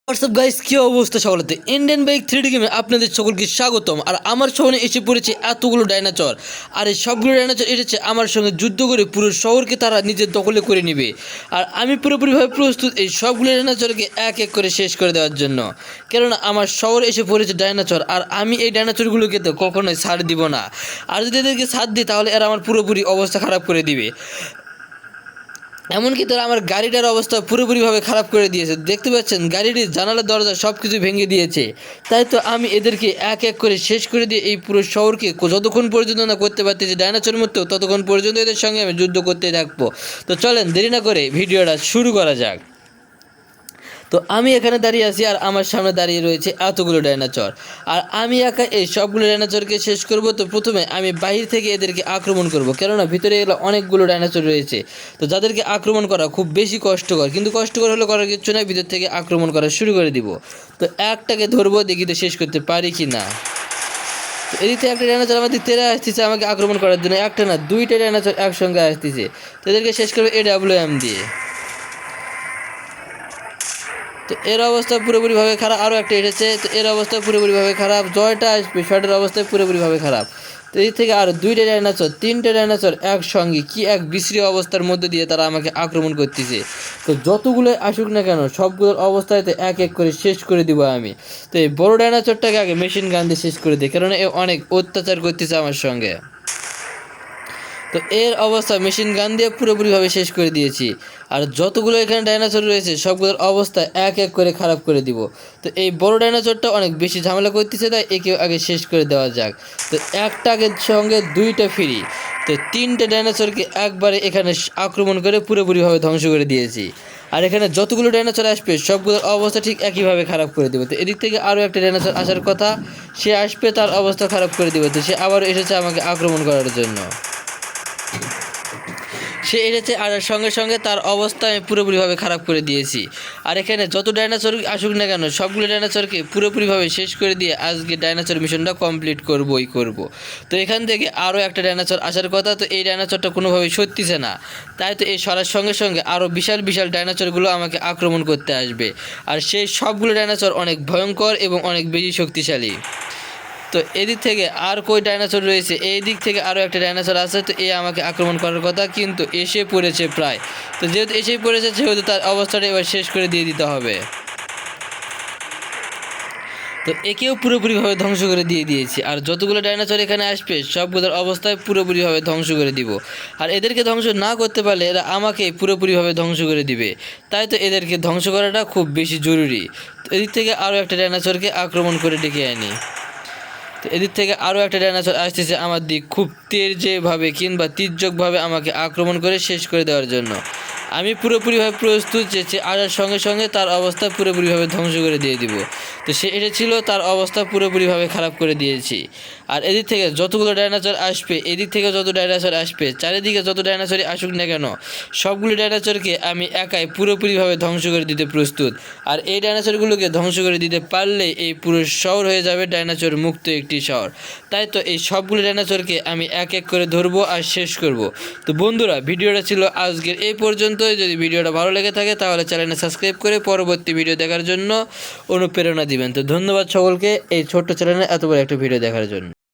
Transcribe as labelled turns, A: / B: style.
A: WhatsApp guys, কি অবস্থা সকলেতে? Indian bike 3D গেমে আপনাদের সকলকে স্বাগতম। আর আমার সামনে এসে পড়েছে এতগুলো ডাইনোসর। আর এই সবগুলো ডাইনোসর এসেছে আমার সঙ্গে যুদ্ধ করে পুরো শহরকে তারা নিজের দখলে করে নেবে। আর আমি পুরোপুরিভাবে প্রস্তুত এই সবগুলো ডাইনোসরকে এক এক করে শেষ করে দেওয়ার জন্য। কেননা আমার শহর এসে পড়েছে ডাইনোসর, আর আমি এই ডাইনোসরগুলোকে তো কখনোই ছাড় দিব না। আর যদি এদেরকে ছাড় দিই তাহলে এরা আমার পুরোপুরি অবস্থা খারাপ করে দিবে। এমনকি তারা আমার গাড়িটার অবস্থা পুরোপুরিভাবে খারাপ করে দিয়েছে। দেখতে পাচ্ছেন গাড়িটির জানালা দরজা সব কিছু ভেঙে দিয়েছে। তাই তো আমি এদেরকে এক এক করে শেষ করে দিয়ে এই পুরো শহরকে যতক্ষণ পর্যন্ত না করতে পারতেছি ডাইনোসরের মতো, ততক্ষণ পর্যন্ত এদের সঙ্গে আমি যুদ্ধ করতে থাকবো। তো চলেন দেরি না করে ভিডিওটা শুরু করা যাক। তো আমি এখানে দাঁড়িয়ে আছি আর আমার সামনে দাঁড়িয়ে রয়েছে এতগুলো ডাইনোসর। আর আমি একা এই সবগুলো ডাইনোসরকে শেষ করব। তো প্রথমে আমি বাহির থেকে এদেরকে আক্রমণ করব, কেননা ভিতরে এগুলো অনেকগুলো ডাইনোসর রয়েছে। তো যাদেরকে আক্রমণ করা খুব বেশি কষ্টকর, কিন্তু কষ্টকর হলে করার কিছু নয়, ভিতর থেকে আক্রমণ করা শুরু করে দিব। তো একটাকে ধরবো, দেখি তো শেষ করতে পারি কি না। তো এদিক থেকে একটা ডাইনোসর আমার দিক থেকে আসতেছে আমাকে আক্রমণ করার জন্য। একটা না, দুইটা ডাইনোসর একসঙ্গে আসতেছে। তো এদেরকে শেষ করবো AWM দিয়ে। তো এর অবস্থা পুরোপুরিভাবে খারাপ। আরও একটা এসেছে, তো এর অবস্থা পুরোপুরিভাবে খারাপ। জয়টা আসবে, শটের অবস্থা পুরোপুরিভাবে খারাপ। তো এই থেকে আরও দুইটা ডাইনোসর, তিনটে ডাইনোসর একসঙ্গে কি এক বিশ্রী অবস্থার মধ্যে দিয়ে তারা আমাকে আক্রমণ করতেছে। তো যতগুলো আসুক না কেন সবগুলোর অবস্থাতে এক এক করে শেষ করে দিব আমি। তো এই বড় ডাইনোসরটাকে আগে মেশিন গান দিয়ে শেষ করে দিই, কারণ এ অনেক অত্যাচার করতেছে আমার সঙ্গে। তো এর অবস্থা মেশিন গান দিয়ে পুরোপুরিভাবে শেষ করে দিয়েছি। আর যতগুলো এখানে ডাইনোসর রয়েছে সবগুলোর অবস্থা এক এক করে খারাপ করে দিব। তো এই বড় ডাইনোসরটা অনেক বেশি ঝামেলা করতেছে, তাই একে আগে শেষ করে দেওয়া যাক। তো একটাকে সঙ্গে দুইটা ফ্রি। তো তিনটে ডাইনোসরকে একবারে এখানে আক্রমণ করে পুরোপুরিভাবে ধ্বংস করে দিয়েছি। আর এখানে যতগুলো ডাইনোসর আসবে সবগুলোর অবস্থা ঠিক একইভাবে খারাপ করে দেবে। তো এদিক থেকে আরও একটা ডাইনোসর আসার কথা, সে আসবে, তার অবস্থা খারাপ করে দেবে। তো সে আবারও এসেছে আমাকে আক্রমণ করার জন্য। সে এসেছে আর সঙ্গে সঙ্গে তার অবস্থা আমি পুরোপুরিভাবে খারাপ করে দিয়েছি। আর এখানে যত ডাইনোসর আসুক না কেন সবগুলো ডাইনোসরকে পুরোপুরিভাবে শেষ করে দিয়ে আজকে ডাইনোসর মিশনটা কমপ্লিট করবই করব। তো এখান থেকে আরও একটা ডাইনোসর আসার কথা, তো এই ডাইনোসরটা কোনোভাবেই সত্যিছে না। তাই তো এই সরার সঙ্গে সঙ্গে আরও বিশাল বিশাল ডাইনোসরগুলো আমাকে আক্রমণ করতে আসবে। আর সেই সবগুলো ডাইনোসর অনেক ভয়ঙ্কর এবং অনেক বেশি শক্তিশালী। তো এদিক থেকে আর কই ডাইনোসর রয়েছে, এই দিক থেকে আরও একটা ডাইনোসর আছে। তো এ আমাকে আক্রমণ করার কথা, কিন্তু এসে পড়েছে প্রায়। তো যেহেতু এসেই পড়েছে সেহেতু তার অবস্থাটা এবার শেষ করে দিয়ে দিতে হবে। তো একেও পুরোপুরিভাবে ধ্বংস করে দিয়ে দিয়েছি। আর যতগুলো ডাইনোসর এখানে আসবে সবগুলোর অবস্থায় পুরোপুরিভাবে ধ্বংস করে দিব। আর এদেরকে ধ্বংস না করতে পারলে এরা আমাকে পুরোপুরিভাবে ধ্বংস করে দিবে। তাই তো এদেরকে ধ্বংস করাটা খুব বেশি জরুরি। তো এদিক থেকে আরও একটা ডাইনোসরকে আক্রমণ করে ডেকে আনি। তো এদিক থেকে আরও একটা ডাইনোসর আসতেছে আমার দিক, খুব তেজভাবে কিংবা তীর্যকভাবে আমাকে আক্রমণ করে শেষ করে দেওয়ার জন্য। আমি পুরোপুরিভাবে প্রস্তুত, যে আসার সঙ্গে সঙ্গে তার অবস্থা পুরোপুরিভাবে ধ্বংস করে দিয়ে দিব। তো সে এসেছিল, তার অবস্থা পুরোপুরিভাবে খারাপ করে দিয়েছি। আর এদিক থেকে যতগুলো ডাইনোসর আসবে, এদিক থেকে যত ডাইনোসর আসবে, চারিদিকে যত ডাইনোসরই আসুক না কেন সবগুলো ডাইনোসরকে আমি একাই পুরোপুরিভাবে ধ্বংস করে দিতে প্রস্তুত। আর এই ডাইনোসরগুলোকে ধ্বংস করে দিতে পারলে এই পুরো শহর হয়ে যাবে ডাইনোসর মুক্ত একটি শহর। তাই তো এই সবগুলো ডাইনোসরকে আমি এক এক করে ধরবো আর শেষ করব। তো বন্ধুরা, ভিডিওটা ছিল আজকের এই পর্যন্তই। যদি ভিডিওটা ভালো লেগে থাকে তাহলে চ্যানেলটা সাবস্ক্রাইব করে পরবর্তী ভিডিও দেখার জন্য অনুপ্রেরণা দিবেন। তো ধন্যবাদ সকলকে এই ছোট্ট চ্যানেলে এত বড় একটা ভিডিও দেখার জন্য।